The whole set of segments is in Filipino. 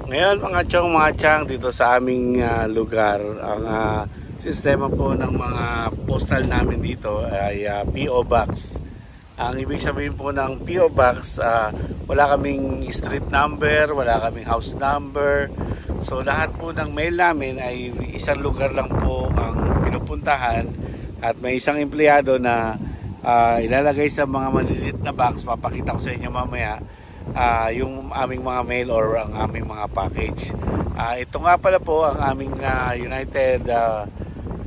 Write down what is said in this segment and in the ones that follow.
Ngayon mga chong dito sa aming lugar, ang sistema po ng mga postal namin dito ay PO Box. Ang ibig sabihin po ng PO Box, wala kaming street number, wala kaming house number. So lahat po ng mail namin ay isang lugar lang po ang pinupuntahan at may isang empleyado na ilalagay sa mga maliliit na box. Papakita ko sa inyo mamaya yung aming mga mail or ang aming mga package. Ito nga pala po ang aming United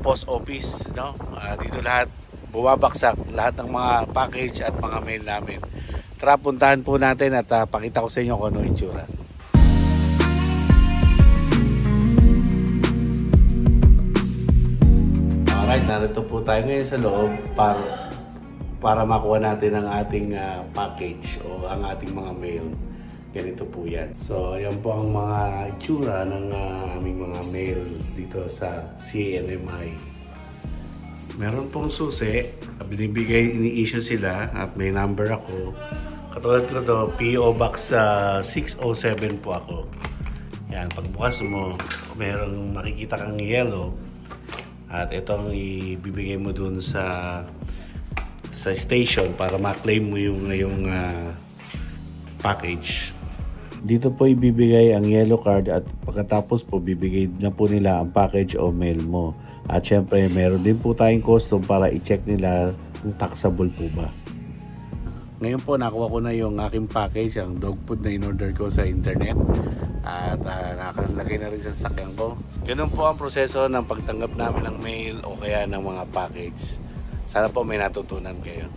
Post Office, no? Dito lahat bumabaksak, lahat ng mga package at mga mail namin. Tara, puntahan po natin at pakita ko sa inyo kung ano itsura. Alright, narito po tayo ngayon sa loob para makuha natin ang ating package o ang ating mga mail. Ganito po yan. So, yan po ang mga itsura ng aming mga mail dito sa CNMI. Meron pong susi, ini-issue sila at may number ako. Katulad ko to, PO Box 607 po ako. Yan, pagbukas mo, merong makikita kang yellow. At itong ibibigay mo dun sa station para ma-claim mo yung package. Dito po ibibigay ang yellow card at pagkatapos po bibigay na po nila ang package o mail mo. At syempre meron din po tayong custom para i-check nila kung taxable po ba. Ngayon po nakuha ko na yung aking package, ang dog food na in-order ko sa internet. At nakalagay na rin sa sasakyan ko. Ganun po ang proseso ng pagtanggap namin ng mail o kaya ng mga package. Sana po may natutunan kayo.